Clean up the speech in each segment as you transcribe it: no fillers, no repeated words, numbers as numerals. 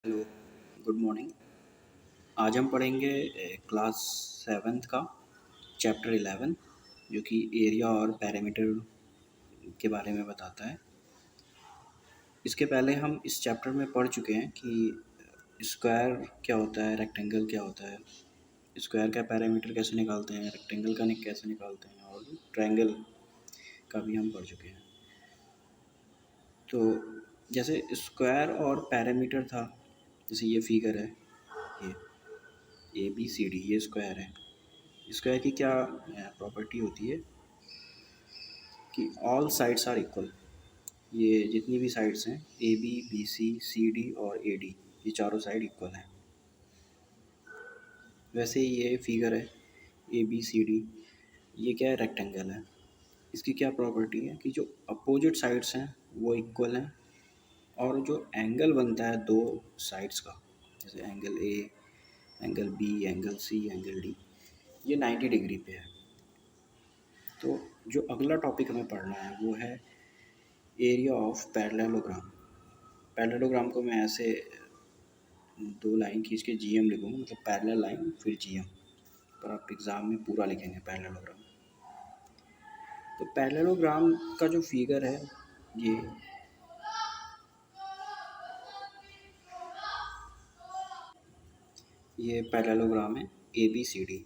Hello, good morning. आज हम पढ़ेंगे क्लास सेवन्थ का चैप्टर 11 जो कि एरिया और पैरामीटर के बारे में बताता है। इसके पहले हम इस चैप्टर में पढ़ चुके हैं कि स्क्वायर क्या होता है, रेक्टेंगल क्या होता है, स्क्वायर का पैरामीटर कैसे निकालते हैं, रेक्टेंगल का कैसे निकालते हैं और ट्रायंगल का भी हम पढ़ चुके हैं। तो जैसे स्क्वायर और पैरामीटर था, जैसे ये फिगर है, ये ABCD, ये स्क्वायर है। स्क्वायर की क्या प्रॉपर्टी होती है कि ऑल साइड्स आर इक्वल। ये जितनी भी साइड्स हैं AB BC CD और AD, ये चारों साइड इक्वल हैं। वैसे ही ये फिगर है ABCD, ये क्या है, रेक्टेंगल है। इसकी क्या प्रॉपर्टी है कि जो अपोजिट साइड्स हैं वो इक्वल हैं और जो एंगल बनता है दो साइड्स का, जैसे angle A, angle B, angle C, angle D, ये 90 डिग्री पे है। तो जो अगला टॉपिक हमें पढ़ना है वो है एरिया ऑफ पैरेललोग्राम। पैरेललोग्राम को मैं ऐसे दो लाइन खींच के GM लिखूँगा, मतलब पैरेलल लाइन फिर GM, पर आप एग्ज़ाम में पूरा लिखेंगे पैरेललोग्राम। तो पैरेललोग्राम का जो फिगर है ये पैरेललोग्राम है ABCD।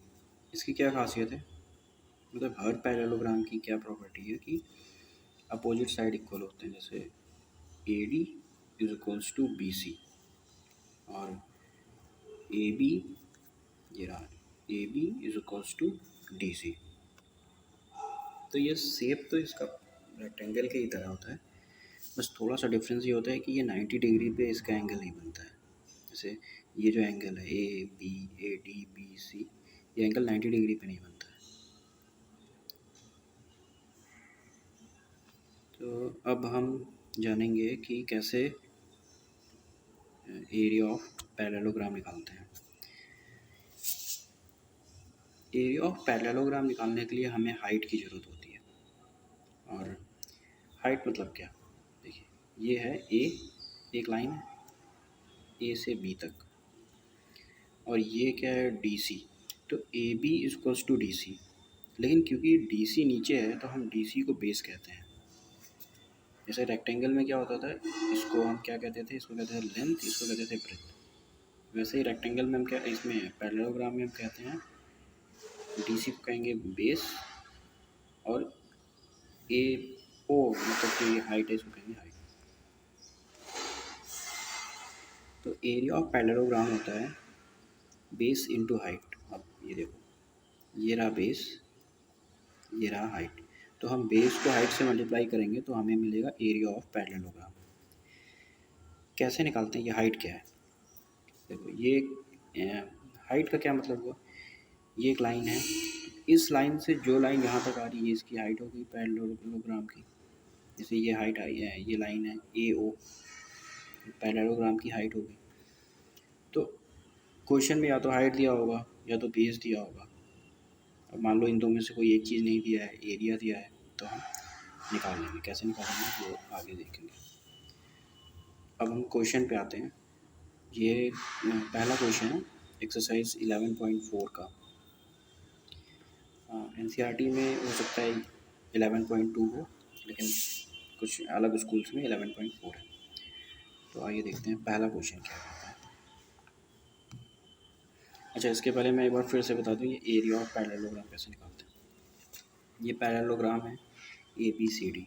इसकी क्या खासियत है, मतलब हर पैरेललोग्राम की क्या प्रॉपर्टी है कि अपोजिट साइड इक्वल होते हैं। जैसे AD is equals to BC और AB, ये रहा AB is equals to DC। तो ये शेप तो इसका रेक्टेंगल के ही तरह होता है, बस थोड़ा सा डिफरेंस ये होता है कि ये 90 डिग्री पे इसका एंगल नहीं बनता है। जैसे ये जो एंगल है ABADBC, ये एंगल 90 डिग्री पे नहीं बनता है। तो अब हम जानेंगे कि कैसे एरिया ऑफ पैरेललोग्राम निकालते हैं। एरिया ऑफ पैरेललोग्राम निकालने के लिए हमें हाइट की ज़रूरत होती है। और हाइट मतलब क्या, देखिए ये है A, एक लाइन है A से B तक, और ये क्या है DC। तो AB is equals to DC, लेकिन क्योंकि DC नीचे है तो हम DC को बेस कहते हैं। जैसे रेक्टेंगल में क्या होता था, इसको हम क्या कहते थे, इसको कहते थे लेंथ, इसको कहते थे ब्रेथ। वैसे ही रेक्टेंगल में हम क्या, इसमें पैरेललोग्राम में हम कहते हैं DC को कहेंगे बेस, और AO मतलब कि ये हाइट है, इसको कहेंगे हाइट। तो एरिया ऑफ पैरेललोग्राम होता है बेस इंटू हाइट। अब ये देखो, ये रहा बेस, ये रहा हाइट। तो हम बेस को हाइट से मल्टीप्लाई करेंगे तो हमें मिलेगा एरिया ऑफ पैरेललोग्राम। कैसे निकालते हैं, ये हाइट क्या है, देखो ये हाइट का क्या मतलब हुआ, ये एक लाइन है, इस लाइन से जो लाइन यहाँ तक आ रही है इसकी हाइट होगी पैरेललोग्राम की। जैसे ये हाइट आई है, ये लाइन है AO, पैरेललोग्राम की हाइट होगी। तो क्वेश्चन में या तो हाइट दिया होगा या तो बेस दिया होगा। अब मान लो इन दो में से कोई एक चीज़ नहीं दिया है, एरिया दिया है, तो हम निकाल लेंगे। कैसे निकालेंगे वो आगे देखेंगे। अब हम क्वेश्चन पे आते हैं। ये पहला क्वेश्चन है एक्सरसाइज 11.4 का। NCERT में हो सकता है 11.2 हो, लेकिन कुछ अलग स्कूल्स में 11.4 है। तो आइए देखते हैं पहला क्वेश्चन क्या कहता है। अच्छा, इसके पहले मैं एक बार फिर से बता दूँ ये एरिया ऑफ पैरेललोग्राम कैसे निकालते हैं। ये पैरेललोग्राम है ABCD।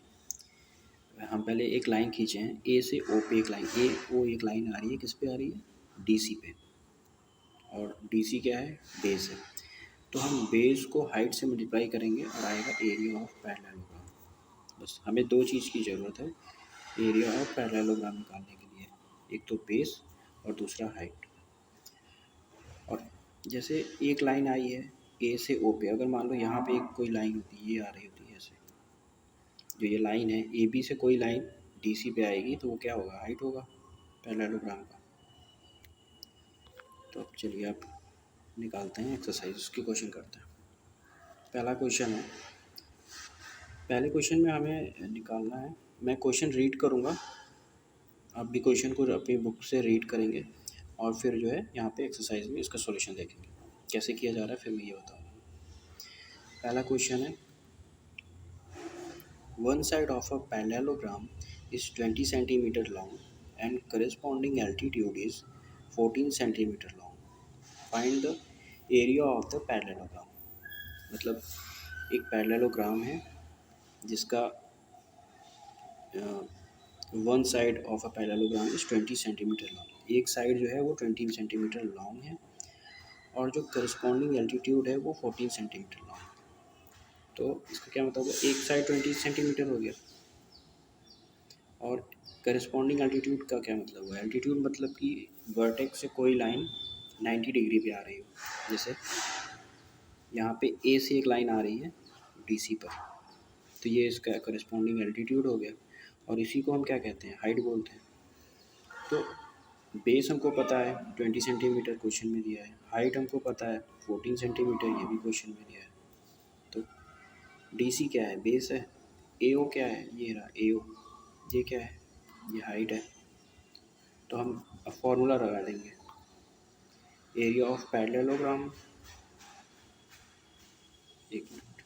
हम पहले एक लाइन खींचे हैं A से O पे, एक लाइन AO, एक लाइन आ रही है, किस पे आ रही है, DC पे, और DC क्या है, बेस है। तो हम बेस को हाइट से मल्टीप्लाई करेंगे और आएगा एरिया ऑफ पैरेललोग्राम। बस हमें दो चीज़ की ज़रूरत है एरिया ऑफ पैरेललोग्राम निकालने के लिए, एक तो बेस और दूसरा हाइट। और जैसे एक लाइन आई है A से O पे, अगर मान लो यहाँ पे एक कोई लाइन होती, ये आ रही होती है ऐसे, जो ये लाइन है AB से कोई लाइन DC पे आएगी तो वो क्या होगा, हाइट होगा पैरेललोग्राम का। तो अब चलिए आप निकालते हैं एक्सरसाइज, उसकी क्वेश्चन करते हैं। पहला क्वेश्चन है, पहले क्वेश्चन में हमें निकालना है, मैं क्वेश्चन रीड करूँगा, आप भी क्वेश्चन को अपनी बुक से रीड करेंगे और फिर जो है यहाँ पे एक्सरसाइज में इसका सॉल्यूशन देखेंगे कैसे किया जा रहा है, फिर मैं ये बताऊँगा। पहला क्वेश्चन है, one side of a parallelogram is 20 centimetre long and corresponding altitude is 14 centimetre long, find the area of the parallelogram. मतलब एक पैरेललोग्राम है जिसका one side of a parallelogram is 20 centimetre long, एक साइड जो है वो 20 centimetre long है और जो करस्पॉन्डिंग एल्टीट्यूड है वो 14 सेंटीमीटर लॉन्ग। तो इसका क्या मतलब है, एक साइड 20 सेंटीमीटर हो गया और करस्पॉन्डिंग एल्टीट्यूड का क्या मतलब हुआ। एल्टीट्यूड मतलब कि वर्टेक्स से कोई लाइन 90 डिग्री पे आ रही हो, जैसे यहाँ पे ए से एक लाइन आ रही है डीसी पर, तो ये इसका करस्पॉन्डिंग एल्टीट्यूड हो गया और इसी को हम क्या कहते हैं, हाइट बोलते हैं। तो बेस हमको पता है 20 सेंटीमीटर क्वेश्चन में दिया है, हाइट हमको पता है 14 सेंटीमीटर ये भी क्वेश्चन में दिया है। तो डीसी क्या है, बेस है, एओ क्या है, ये रहा एओ, ये क्या है, ये हाइट है। तो हम अब फॉर्मूला लगा देंगे, एरिया ऑफ पैरेललोग्राम, एक मिनट,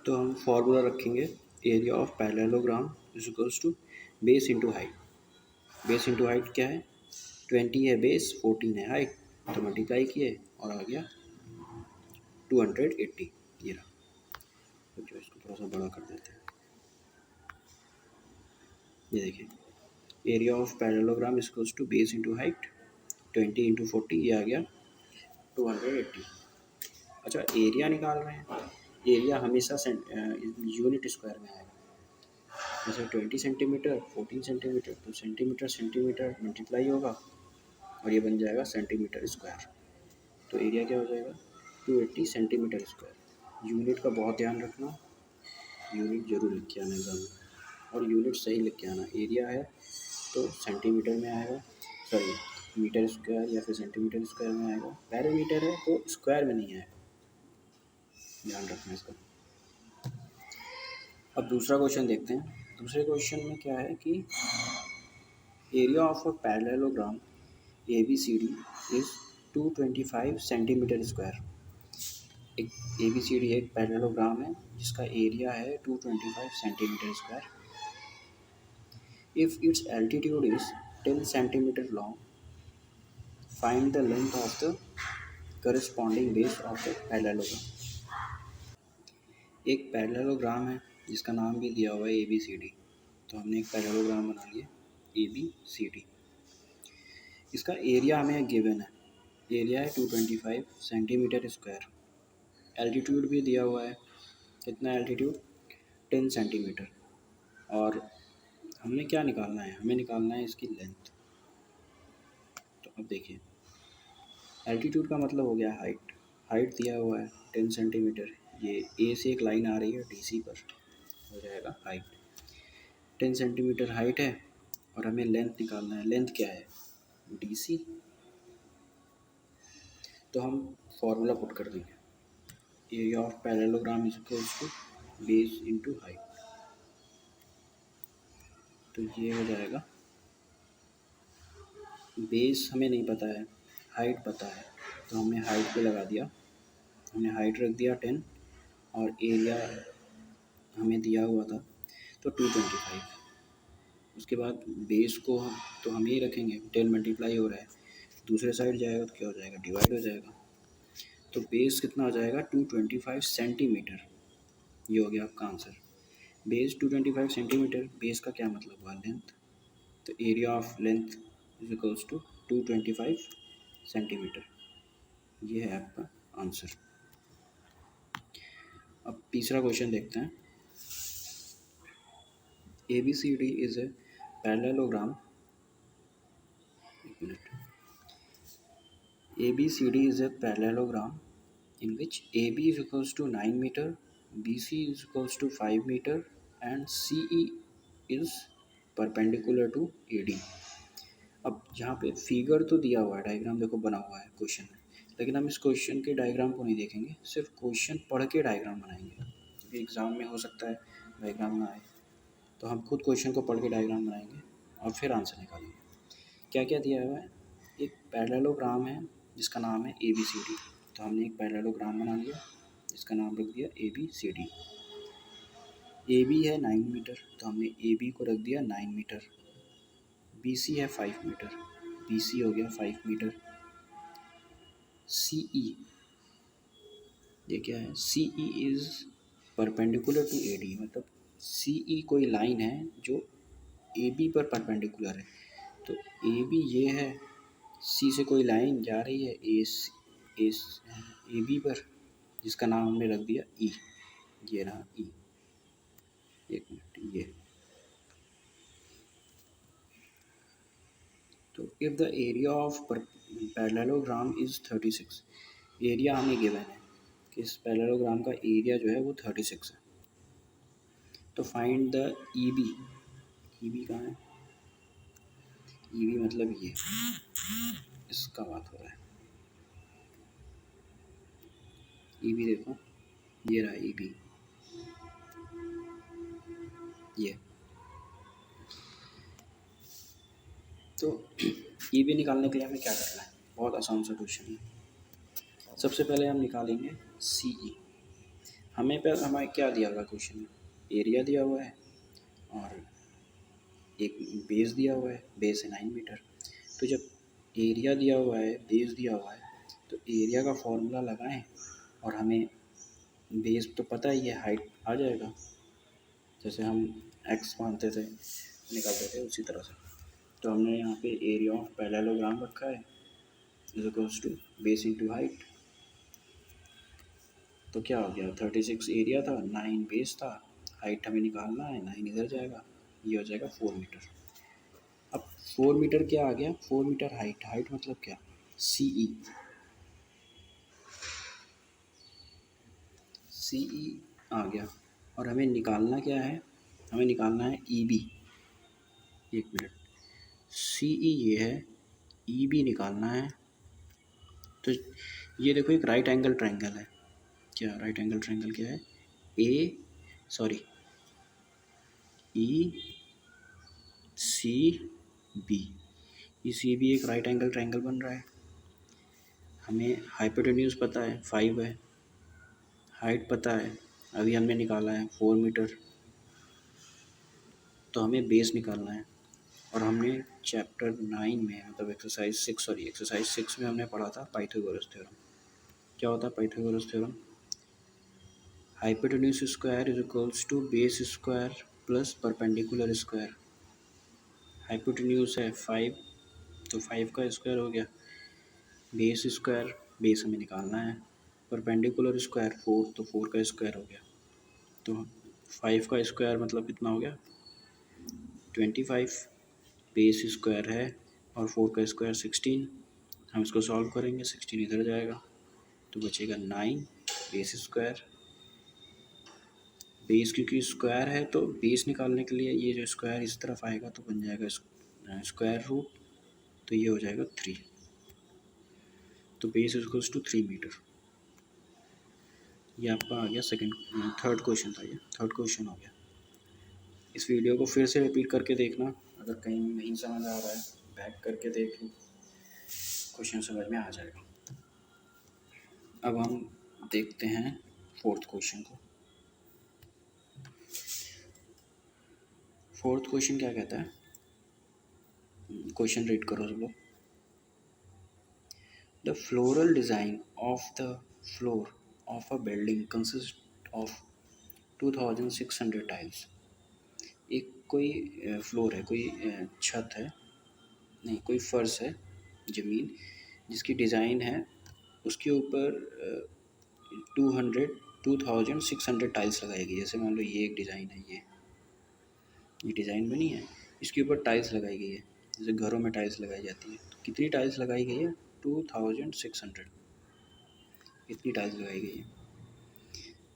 तो हम फॉर्मूला रखेंगे area of parallelogram is equals to base into height. Base into height क्या है, 20 है बेस, 14 है हाइट, तो मल्टीप्लाई किए और आ गया 280, ये रहा। तो जो इसको थोड़ा सा बड़ा कर देते हैं, ये देखिए area of parallelogram is equals to base into height, 20 into 40, ये आ गया 280। अच्छा एरिया निकाल रहे हैं, एरिया हमेशा यूनिट स्क्वायर में आएगा, जैसे 20 सेंटीमीटर 14 सेंटीमीटर, तो सेंटीमीटर सेंटीमीटर मल्टीप्लाई होगा और ये बन जाएगा सेंटीमीटर स्क्वायर। तो एरिया क्या हो जाएगा 280 सेंटीमीटर स्क्वायर। यूनिट का बहुत ध्यान रखना, यूनिट जरूर लिख के आना एग्जाम में और यूनिट सही लिख के आना। एरिया है तो सेंटीमीटर में आएगा, सॉरी मीटर स्क्वायर या फिर सेंटीमीटर स्क्वायर में आएगा, पैरामीटर है तो स्क्वायर में नहीं आएगा, ध्यान रखना इसका। अब दूसरा क्वेश्चन देखते हैं। दूसरे क्वेश्चन में क्या है कि area of a parallelogram A B C D is 225 centimetre square. एक ए बी सी डी एक पैरेललोग्राम है जिसका एरिया है 225 centimetre square. If its altitude is 10 centimetre long, find the length of the corresponding base of the parallelogram. एक parallelogram है जिसका नाम भी दिया हुआ है ए बी सी डी, तो हमने एक पैरेललोग्राम बना लिया ए बी सी डी। इसका एरिया हमें गिवन है, एरिया है 225 सेंटीमीटर स्क्वायर, एल्टीट्यूड भी दिया हुआ है, कितना एल्टीट्यूड 10 सेंटीमीटर, और हमने क्या निकालना है, हमें निकालना है इसकी लेंथ। तो अब देखिए एल्टीट्यूड का मतलब हो गया हाइट, हाइट दिया हुआ है 10 सेंटीमीटर, ये ए से एक लाइन आ रही है डीसी पर, हो जाएगा हाइट 10 सेंटीमीटर हाइट है और हमें लेंथ निकालना है, लेंथ क्या है डीसी। तो हम फॉर्मूला पुट कर देंगे, area of parallelogram is equals to base into height, तो ये हो जाएगा, बेस हमें नहीं पता है, हाइट पता है, तो हमने हाइट पे लगा दिया, हमने हाइट रख दिया 10 और एरिया हमें दिया हुआ था तो 225। उसके बाद बेस को हम तो हम ही रखेंगे, 10 मल्टीप्लाई हो रहा है, दूसरे साइड जाएगा तो क्या हो जाएगा डिवाइड हो जाएगा, तो बेस कितना हो जाएगा 225 सेंटीमीटर, ये हो गया आपका आंसर। बेस 225 सेंटीमीटर, बेस का क्या मतलब हुआ लेंथ, तो area of length is equals to 225 centimeter, ये है आपका आंसर। अब तीसरा क्वेश्चन देखते हैं। A B C D is a parallelogram, एक मिनट, A B C D is a parallelogram in which AB is equals to 9 meter, BC is equals to 5 meter and CE is perpendicular to AD। अब यहाँ पे figure तो दिया हुआ है, diagram देखो बना हुआ है क्वेश्चन में, लेकिन हम इस क्वेश्चन के डायग्राम को नहीं देखेंगे, सिर्फ क्वेश्चन पढ़ के डायग्राम बनाएंगे, क्योंकि एग्ज़ाम में हो सकता है डायग्राम ना आए। तो हम खुद क्वेश्चन को पढ़ के डायग्राम बनाएंगे और फिर आंसर निकालेंगे। क्या क्या दिया हुआ है, एक पैरेललोग्राम है जिसका नाम है ABCD। तो हमने एक पैरेललोग्राम बना लिया जिसका नाम रख दिया ABCD। AB है 9 मीटर, तो हमने AB को रख दिया 9 मीटर। BC है 5 मीटर, BC हो गया 5 मीटर। CE, ये क्या है, CE is perpendicular to AD, मतलब CE कोई लाइन है जो AB पर परपेंडिकुलर है। तो AB ये है, C से कोई लाइन जा रही है AB पर, जिसका नाम हमने रख दिया E। ये रहा E। एक मिनट, ये तो if the area of parallelogram is 36, area हमें गिवन है कि इस पैरेललोग्राम का एरिया जो है वो 36 है। तो फाइंड द EB, EB कहाँ है, EB मतलब ये, इसका बात हो रहा है। EB देखो, ये रहा EB, ये तो EB निकालने के लिए हमें क्या करना है, बहुत आसान सा क्वेश्चन है। सबसे पहले हम निकालेंगे CE। हमें क्या दिया हुआ है क्वेश्चन में, एरिया दिया हुआ है और एक बेस दिया हुआ है, बेस है 9 मीटर। तो जब एरिया दिया हुआ है, बेस दिया हुआ है, तो एरिया का फॉर्मूला लगाएं और हमें बेस तो पता ही है, हाइट आ जाएगा, जैसे हम x मानते थे निकालते थे उसी तरह से। तो हमने यहाँ पे एरिया ऑफ पैरेललोग्राम रखा है is equals to base into height. तो क्या हो गया, 36 एरिया था, 9 बेस था, हाइट हमें निकालना है, 9 इधर जाएगा, ये हो जाएगा 4 मीटर। अब 4 मीटर क्या आ गया, 4 मीटर हाइट, हाइट मतलब क्या, CE, CE आ गया। और हमें निकालना क्या है, हमें निकालना है EB। एक मिनट, CE ये है, EB निकालना है। तो ये देखो एक राइट एंगल ट्रायंगल है, क्या राइट एंगल ट्रायंगल क्या है, ECB, ECB एक राइट एंगल ट्रायंगल बन रहा है। हमें हाइपोटेन्यूज पता है 5 है, हाइट पता है, अभी हमने निकाला है 4 मीटर। तो हमें बेस निकालना है और हमने चैप्टर 9 में, मतलब एक्सरसाइज 6 में हमने पढ़ा था पाइथागोरस थ्योरम। क्या होता है Pythagoras theorem, hypotenuse square is equals to base square plus perpendicular square. Hypotenuse है 5, तो 5 का स्क्वायर हो गया, बेस स्क्वायर, बेस हमें निकालना है, परपेंडिकुलर स्क्वायर 4, तो 4 का स्क्वायर हो गया। तो 5 का स्क्वायर मतलब कितना हो गया 25, बेस स्क्वायर है और 4 का स्क्वायर 16। हम इसको सॉल्व करेंगे, 16 इधर जाएगा तो बचेगा 9 बेस स्क्वायर। बेस क्योंकि स्क्वायर है तो बेस निकालने के लिए ये जो स्क्वायर इस तरफ आएगा तो बन जाएगा स्क्वायर रूट, तो ये हो जाएगा 3। तो बेस इक्वल्स टू 3 मीटर। ये आपका आ गया थर्ड क्वेश्चन था, ये थर्ड क्वेश्चन हो गया। इस वीडियो को फिर से रिपीट करके देखना, अगर कहीं नहीं समझ आ रहा है बैक करके देख लो, क्वेश्चन समझ में आ जाएगा। अब हम देखते हैं फोर्थ क्वेश्चन को। फोर्थ क्वेश्चन क्या कहता है, क्वेश्चन रीड करो सब लोग। The floral design of the floor of a building consist of 2600 tiles. एक कोई फ्लोर है, कोई छत है, नहीं कोई फर्श है, ज़मीन, जिसकी डिज़ाइन है, उसके ऊपर 2600 टाइल्स लगाएगी। जैसे मान लो ये एक डिज़ाइन है, ये डिज़ाइन बनी है, इसके ऊपर टाइल्स लगाई गई है, जैसे घरों में टाइल्स लगाई जाती है। तो कितनी टाइल्स लगाई गई है, 2600, इतनी टाइल्स लगाई गई है।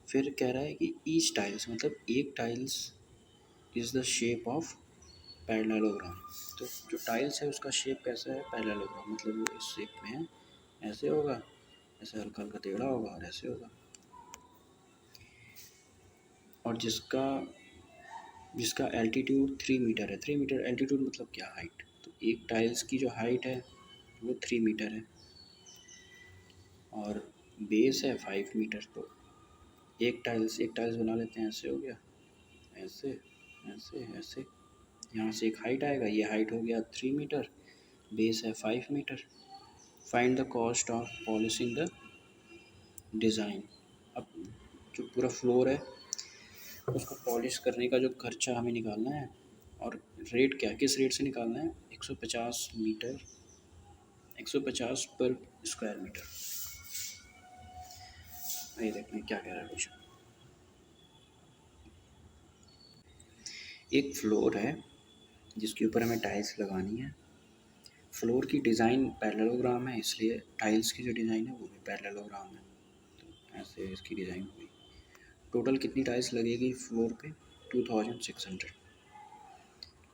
फिर कह रहा है कि ईच टाइल्स, मतलब एक tiles is the shape of parallelogram. तो जो टाइल्स है उसका शेप कैसा है, पैरेललोग्राम, मतलब वो इस शेप में है, ऐसे होगा, ऐसे हल्का हल्का टेढ़ा होगा और ऐसे होगा। और जिसका जिसका एल्टीट्यूड 3 मीटर है। 3 मीटर एल्टीट्यूड मतलब क्या, हाइट। तो एक टाइल्स की जो हाइट है वो 3 मीटर है और बेस है 5 मीटर। तो एक टाइल्स बना लेते हैं, ऐसे हो गया, ऐसे ऐसे ऐसे। यहाँ से एक हाइट आएगा, ये हाइट हो गया 3 मीटर, बेस है 5 metre. Find the cost of polishing the design. अब जो पूरा फ्लोर है उसको पॉलिश करने का जो खर्चा हमें निकालना है, और रेट क्या, किस रेट से निकालना है, 150 मीटर, 150 पर स्क्वायर मीटर। ये देखते हैं क्या कह रहा है क्वेश्चन। एक फ्लोर है जिसके ऊपर हमें टाइल्स लगानी है। फ्लोर की डिज़ाइन पैरेललोग्राम है, इसलिए टाइल्स की जो डिज़ाइन है वो भी पैरेललोग्राम है। तो ऐसे इसकी डिज़ाइन हुई। टोटल कितनी टाइल्स लगेगी फ्लोर पे, 2600।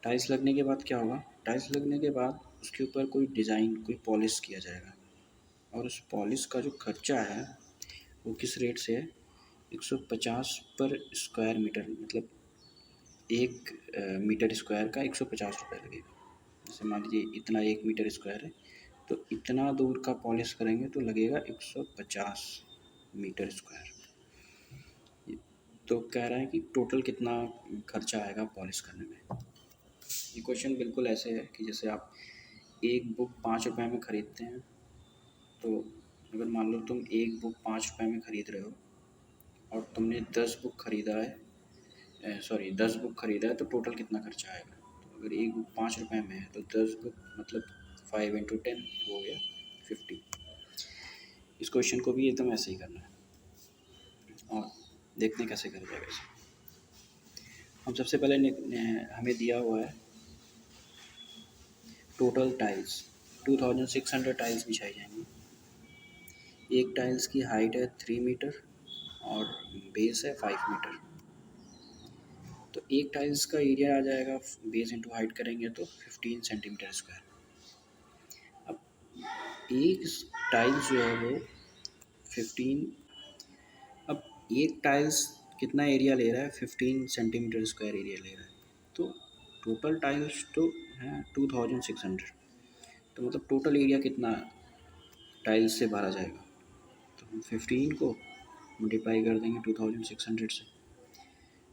टाइल्स लगने के बाद क्या होगा, टाइल्स लगने के बाद उसके ऊपर कोई डिज़ाइन, कोई पॉलिश किया जाएगा, और उस पॉलिश का जो खर्चा है वो किस रेट से है, 150 पर स्क्वायर मीटर, मतलब 1 मीटर स्क्वायर का 150 रुपये लगेगा। जैसे मान लीजिए इतना 1 मीटर स्क्वायर है, तो इतना दूर का पॉलिश करेंगे तो लगेगा 150 मीटर स्क्वायर। तो कह रहा है कि टोटल कितना खर्चा आएगा पॉलिश करने में। ये क्वेश्चन बिल्कुल ऐसे है कि जैसे आप एक बुक 5 रुपए में ख़रीदते हैं, तो अगर मान लो तुम एक बुक 5 रुपए में ख़रीद रहे हो और तुमने 10 बुक ख़रीदा है, सॉरी 10 बुक ख़रीदा है, तो टोटल कितना खर्चा आएगा। तो अगर एक बुक 5 रुपए में है तो 10 बुक मतलब 5 × 10 हो गया 50। इस क्वेश्चन को भी एकदम ऐसे ही करना है और देखते हैं कैसे करा जाएगा इसे। हम सबसे पहले हमें दिया हुआ है टोटल टाइल्स 2600 टाइल्स बिछाई जाएंगी। एक टाइल्स की हाइट है 3 मीटर और बेस है 5 मीटर। तो एक टाइल्स का एरिया आ जाएगा, बेस इंटू हाइट करेंगे तो 15 सेंटीमीटर स्क्वायर। अब एक टाइल्स जो है वो 15, अब एक टाइल्स कितना एरिया ले रहा है, 15 सेंटीमीटर स्क्वायर एरिया ले रहा है। तो टोटल टाइल्स तो है 2600, तो मतलब टोटल एरिया कितना टाइल्स से भरा जाएगा। तो हम 15 को मल्टीप्लाई कर देंगे 2600 से,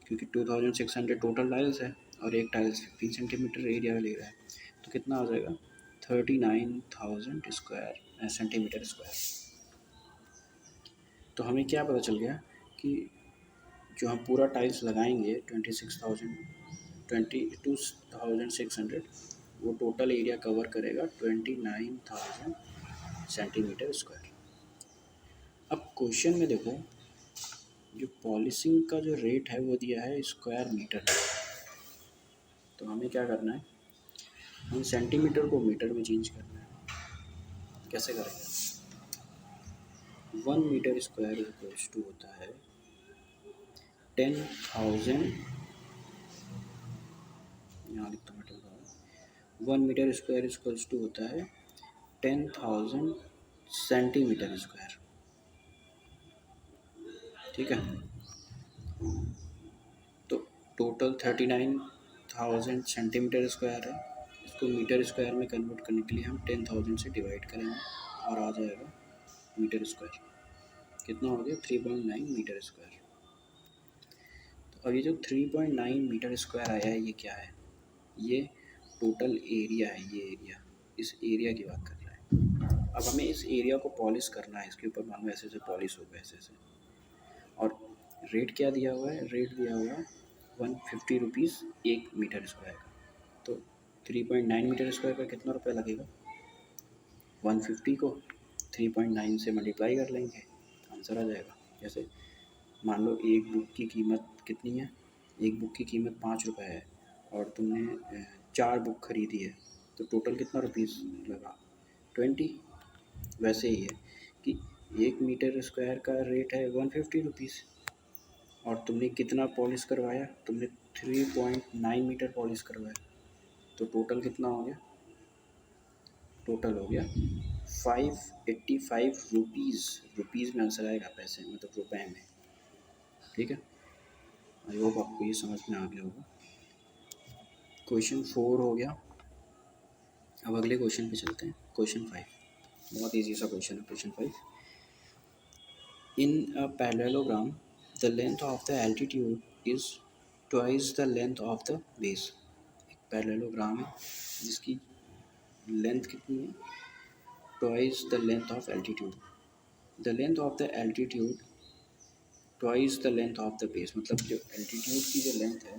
क्योंकि 2600 टोटल टाइल्स है और एक टाइल्स 15 सेंटीमीटर एरिया ले रहा है। तो कितना आ जाएगा, 39,000 स्क्वायर सेंटीमीटर स्क्वायर। तो हमें क्या पता चल गया कि जो हम पूरा टाइल्स लगाएंगे 22,600, वो टोटल एरिया कवर करेगा 29,000 सेंटीमीटर स्क्वायर। अब क्वेश्चन में देखो, जो पॉलिशिंग का जो रेट है वो दिया है स्क्वायर मीटर में। तो हमें क्या करना है, हमें सेंटीमीटर को मीटर में चेंज करना है। कैसे करेंगे, 1 मीटर स्क्वायर इक्वल्स टू होता है 10,000, यहाँ लिखता हूँ 1 मीटर स्क्वायर इक्वल्स टू होता है 10,000 सेंटीमीटर स्क्वायर। ठीक है, तो टोटल 39,000 सेंटीमीटर स्क्वायर है। इसको मीटर स्क्वायर में कन्वर्ट करने के लिए हम 10,000 से डिवाइड करेंगे और आ जाएगा मीटर स्क्वायर। कितना हो गया, 3.9 मीटर स्क्वायर। तो अब ये जो 3.9 मीटर स्क्वायर आया है, ये क्या है, ये टोटल एरिया है। ये एरिया, इस एरिया की बात कर रहा है। अब हमें इस एरिया को पॉलिश करना है, इसके ऊपर मानो ऐसे ऐसे पॉलिश होगा, ऐसे ऐसे। और रेट क्या दिया हुआ है, रेट दिया हुआ है 150 रुपीज़ 1 मीटर स्क्वायर का। तो 3.9 मीटर स्क्वायर का कितना रुपया लगेगा, 150 को 3.9 से मल्टीप्लाई कर लेंगे, आंसर आ जाएगा। जैसे मान लो एक बुक की कीमत कितनी है, एक बुक की कीमत 5 रुपये है और तुमने 4 बुक खरीदी है, तो टोटल कितना रुपीज़ लगा, 20। वैसे ही है कि 1 मीटर स्क्वायर का रेट है 150 रुपीज़ और तुमने कितना पॉलिश करवाया, तुमने 3.9 मीटर पॉलिश करवाया, तो टोटल कितना हो गया, टोटल हो गया 585 रुपीज़। रुपीज़ में आंसर आएगा, पैसे मतलब रुपए में। ठीक है, आई होप आपको ये समझ में आ गया होगा। क्वेश्चन 4 हो गया। अब अगले क्वेश्चन पे चलते हैं। क्वेश्चन 5 बहुत ईजी सा क्वेश्चन है। Question 5, in a parallelogram the length of the altitude is twice the length of the base. एक पैरेललोग्राम है जिसकी लेंथ कितनी है? Twice the length of altitude. The length of the altitude twice the length of the base, मतलब जो altitude की जो length है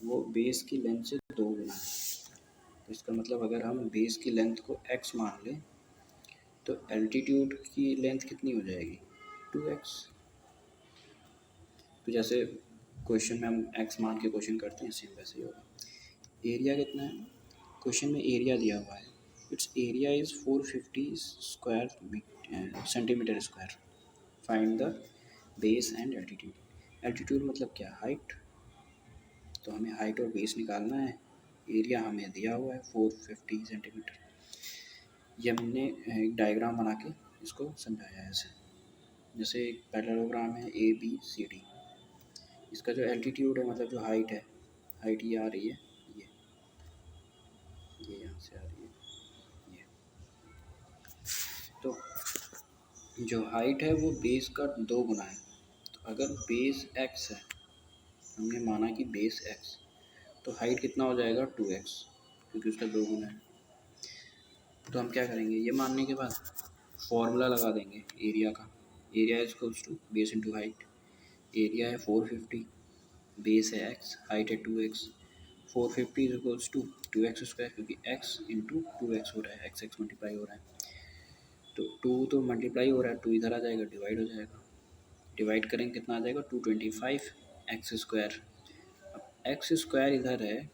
वो बेस की लेंथ से 2 गुना है। तो इसका मतलब अगर हम बेस की लेंथ को x मान लें तो एल्टीट्यूड की लेंथ कितनी हो जाएगी? 2x। तो जैसे क्वेश्चन में हम x मान के क्वेश्चन करते हैं सेम वैसे ही होगा। एरिया कितना है? क्वेश्चन में एरिया दिया हुआ है। It's area is 450 square centimetre square. Find the base and altitude. Altitude मतलब क्या? हाइट। तो हमें हाइट और बेस निकालना है। एरिया हमें दिया हुआ है 450 सेंटीमीटर। ये हमने एक डायग्राम बना के इसको समझाया है ऐसे। जैसे एक पैरेललोग्राम है ABCD। इसका जो एल्टीट्यूड है मतलब जो हाइट है, हाइट ये आ रही है, ये यहाँ से आ रही है, ये। तो जो हाइट है वो बेस का 2 गुना है। तो अगर बेस x है, हमने माना कि बेस x, तो हाइट कितना हो जाएगा? 2x, क्योंकि उसका 2 गुना है। तो हम क्या करेंगे? ये मानने के बाद फॉर्मूला लगा देंगे एरिया का। Area is equals to base into height. Area है 450, बेस है x, हाइट है 2x। 450 is equals to 2x square, क्योंकि x इंटू 2x हो रहा है, x मल्टीप्लाई हो रहा है। तो 2 तो मल्टीप्लाई हो रहा है, 2 इधर आ जाएगा, डिवाइड हो जाएगा। डिवाइड करेंगे कितना आ जाएगा? 225 एक्स स्क्वायर। अब एक्स स्क्वायर इधर है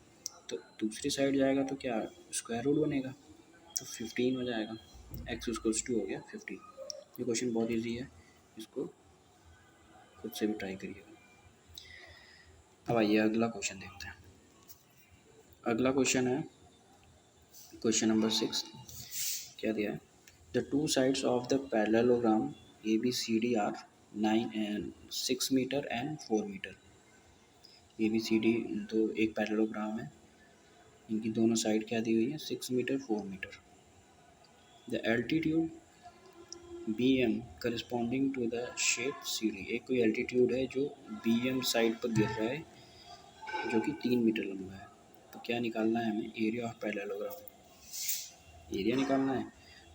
तो दूसरी साइड जाएगा तो क्या स्क्वायर रूट बनेगा, तो 15 हो जाएगा। एक्स इक्वल्स 2 हो गया 15। ये क्वेश्चन बहुत इजी है, इसको खुद से भी ट्राई करिएगा। अब आइए अगला क्वेश्चन देखते हैं। अगला क्वेश्चन है क्वेश्चन नंबर 6। क्या दिया है? The two sides of the parallelogram ABCD are 6 metre and 4 metre. ABCD तो एक पैरेललोग्राम है, इनकी दोनों साइड क्या दी हुई है? 6 metre 4 metre. The altitude BM corresponding to the shape CD। एक कोई एल्टीट्यूड है जो BM साइड पर गिर रहा है जो कि 3 मीटर लंबा है। तो क्या निकालना है हमें? Area of parallelogram. एरिया निकालना है।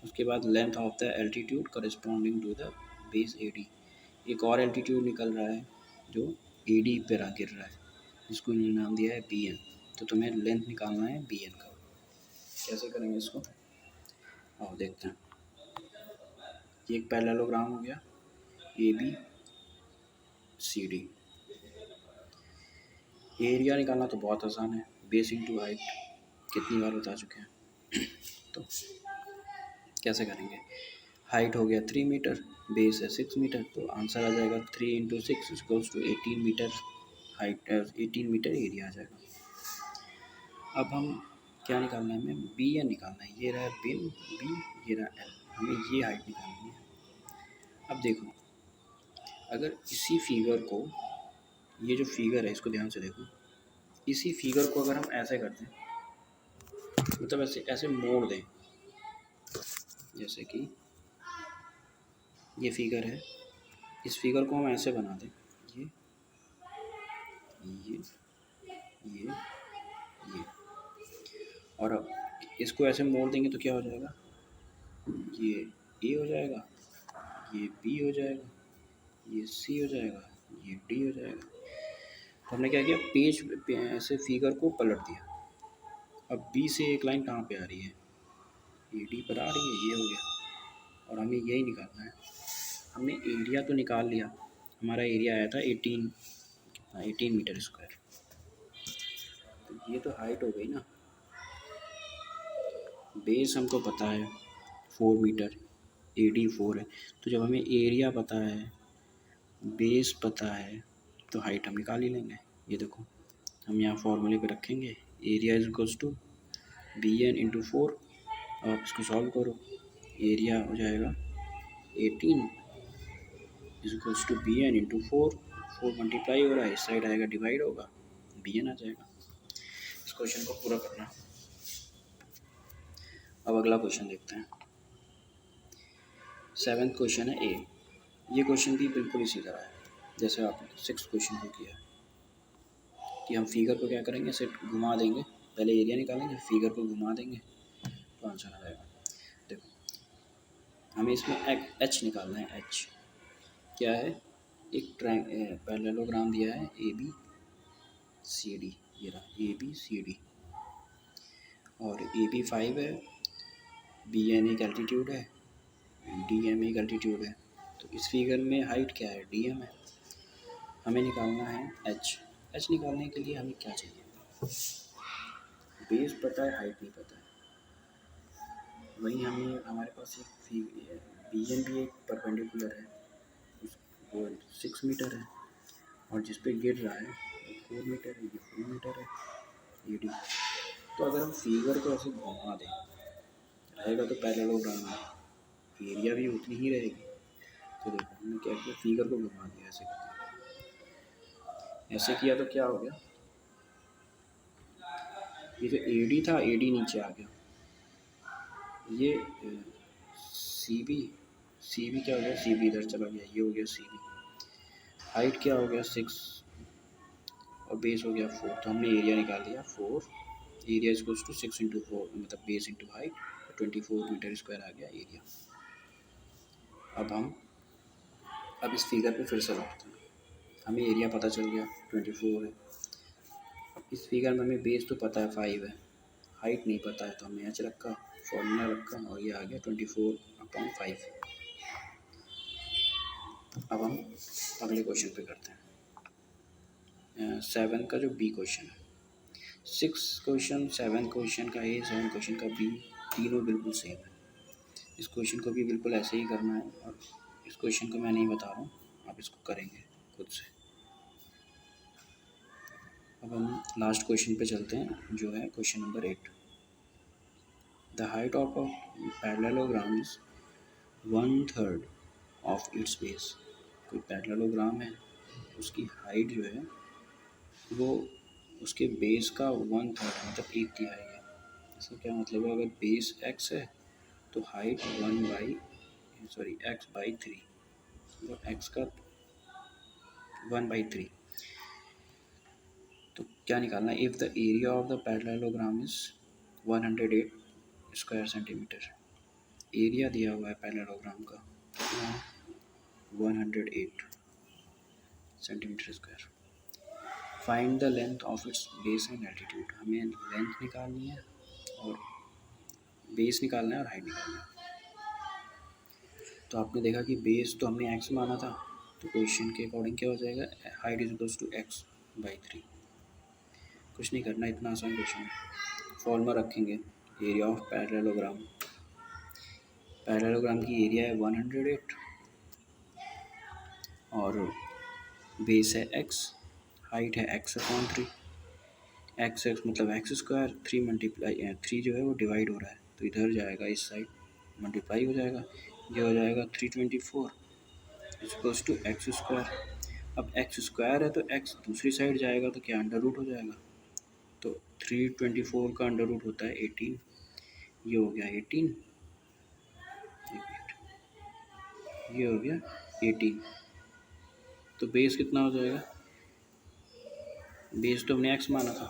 उसके बाद length of the altitude corresponding to the base AD। एक और एल्टीट्यूड निकल रहा है जो AD पर गिर रहा है, जिसको इन्होंने नाम दिया है BN। तो तुम्हें लेंथ निकालना है BN का। कैसे करेंगे इसको? आओ देखते हैं। ये एक पैरेललोग्राम हो गया ABCD। एरिया निकालना तो बहुत आसान है, बेस इंटू हाइट, कितनी बार बता चुके हैं। तो कैसे करेंगे? हाइट हो गया 3 मीटर, बेस है 6 मीटर, तो आंसर आ जाएगा 3 into 6 equals to 18 meter. Height 18 meter area आ जाएगा। अब हम क्या निकालना है? हमें BN निकालना है। ये रहा बिन B, ये रहा L, हमें ये हाइट निकालनी है। अब देखो, अगर इसी फिगर को, ये जो फिगर है इसको ध्यान से देखो, इसी फिगर को अगर हम ऐसे करते हैं, मतलब ऐसे ऐसे मोड़ दें, जैसे कि ये फिगर है, इस फिगर को हम ऐसे बना दें, ये ये ये, और अब इसको ऐसे मोड़ देंगे तो क्या हो जाएगा? ये A हो जाएगा, ये B हो जाएगा, ये C हो जाएगा, ये D हो जाएगा। तो हमने क्या किया? पेज ऐसे फिगर को पलट दिया। अब B से एक लाइन कहाँ पे आ रही है? ये D पर आ रही है, ये हो गया। और हमें यही निकालना है। हमने एरिया तो निकाल लिया, हमारा एरिया आया था 18 मीटर स्क्वायर। तो ये तो हाइट हो गई ना। बेस हमको पता है 4 मीटर, AD 4 है। तो जब हमें एरिया पता है, बेस पता है, तो हाइट हम निकाल ही लेंगे। ये देखो, हम यहाँ फॉर्मूले पे रखेंगे, area is equals to BN into 4। अब आप इसको सॉल्व करो, एरिया हो जाएगा 18 is equals to BN into 4। 4 multiply हो रहा है, इस साइड आएगा डिवाइड होगा, BN आ जाएगा। क्वेश्चन को पूरा करना। अब अगला क्वेश्चन देखते हैं। 7th क्वेश्चन है ए। ये क्वेश्चन भी बिल्कुल इसी तरह है जैसे आपने 6th क्वेश्चन को किया कि हम फिगर को क्या करेंगे, ऐसे घुमा देंगे, पहले एरिया निकालेंगे, फिगर को घुमा देंगे तो आंसर आ जाएगा। देखो हमें इसमें एच निकालना है। एच क्या है, एक पैरेललोग्राम दिया है ए बी सी डी, ये रहा ए बी सी डी, और ए बी 5 है, बी एन एक एल्टीट्यूड है, डी एम एक एल्टीट्यूड है। तो इस फिगर में हाइट क्या है, डी एम है। हमें निकालना है एच। एच निकालने के लिए हमें क्या चाहिए, बेस पता है, हाइट नहीं पता है। वहीं हमें हमारे पास एक बी एन भी एक परपेंडिकुलर है, वो 6 मीटर है, और जिस पे गिर रहा है 4 मीटर है, ये 4 मीटर है, ये डी। तो अगर हम फिगर को ऐसे घुमा दें रहेगा तो पैरेललोग्राम है, एरिया भी उतनी ही रहेगी। तो देखो हमने क्या किया, फिगर को घुमा दिया, ऐसे कर दिया। ऐसे किया तो क्या हो गया, ये जो ए डी था ए डी नीचे आ गया, ये सी बी क्या हो गया, सी बी इधर चला गया, ये हो गया सी बी। हाइट क्या हो गया 6 और बेस हो गया 4, तो हमने एरिया निकाल दिया 4। एरिया इक्वल्स टू 6 इंटू 4 मतलब base into height, 24 meter square आ गया एरिया। अब इस फिगर पे फिर से लौटते हैं। हमें एरिया पता चल गया 24 है। अब इस फिगर में हमें बेस तो पता है 5 है, हाइट नहीं पता है, तो हमने एच रखा, फॉर्मूला रखा, और ये आ गया 24/5। अब हम अगले क्वेश्चन पे करते हैं। 7 का जो बी क्वेश्चन है, 6 क्वेश्चन 7 क्वेश्चन का ए, 7 क्वेश्चन का बी, तीनों बिल्कुल सेम है। इस क्वेश्चन को भी बिल्कुल ऐसे ही करना है, और इस क्वेश्चन को मैं नहीं बता रहा हूँ, आप इसको करेंगे खुद से। अब हम लास्ट क्वेश्चन पे चलते हैं जो है question number 8। The height of a parallelogram is 1/3 of its base. कोई पैरेललोग्राम है, उसकी हाइट जो है वो उसके बेस का 1/3 मतलब 1/3 है। इसका क्या मतलब है, अगर बेस x है तो हाइट x/3, तो x का 1/3। तो क्या निकालना है, if the area of the parallelogram is 108 square centimetre. Area दिया हुआ है पैरेललोग्राम का 108 centimetre square. Find the length of its base and altitude. हमें लेंथ निकालनी है और बेस निकालना है और हाइट निकालना है। तो आपने देखा कि बेस तो हमने x माना था, तो क्वेश्चन के अकॉर्डिंग क्या हो जाएगा, height is equals to x/3। कुछ नहीं करना, इतना आसान क्वेश्चन है। फॉर्मूला रखेंगे, एरिया ऑफ पैरेललोग्राम, पैरेललोग्राम की एरिया है 108 और बेस है x, हाइट है x/3। x मतलब x² 3 जो है वो डिवाइड हो रहा है, तो इधर जाएगा इस साइड मल्टीप्लाई हो जाएगा, ये हो जाएगा 324 इक्वल्स टू x²। अब x² है तो x दूसरी साइड जाएगा तो क्या अंडर रूट हो जाएगा, तो 324 का अंडर रूट होता है 18, ये हो गया 18, ये हो गया 18। तो बेस कितना हो जाएगा, बेस तो हमने x माना था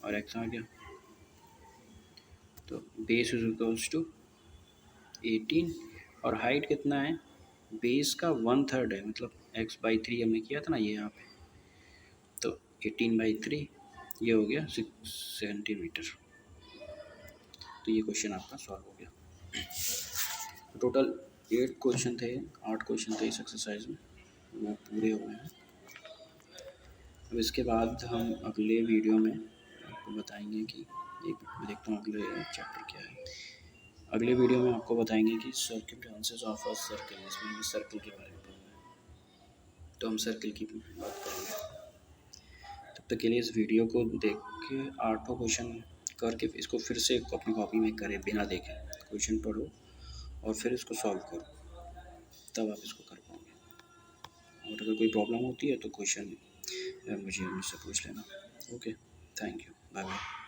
और x आ गया, तो बेस इज इक्वल्स टू 18 और हाइट कितना है, बेस का 1/3 है, मतलब x/3 हमने किया था ना ये यहाँ पे, तो 18/3 ये हो गया 6 सेंटीमीटर। तो ये क्वेश्चन आपका सॉल्व हो गया। टोटल 8 क्वेश्चन थे, 8 क्वेश्चन थे इस एक्सरसाइज में, वो पूरे हो गए हैं। अब इसके बाद हम अगले वीडियो में आपको बताएंगे कि एक देखता हूँ अगले चैप्टर क्या है। अगले वीडियो में आपको बताएंगे कि सर्कमस्टेंसेस ऑफ अ सर्कल, इसमें हमें सर्कल के बारे में पढ़ना है, तो हम सर्कल की बात करेंगे। तब तक के लिए इस वीडियो को देख के 8 क्वेश्चन करके इसको फिर से अपनी कॉपी में करें, बिना देखे क्वेश्चन पढ़ो और फिर इसको सॉल्व करो, तब आप इसको कर पाओगे। और अगर कोई प्रॉब्लम होती है तो क्वेश्चन मुझसे पूछ लेना। Okay, thank you, bye bye.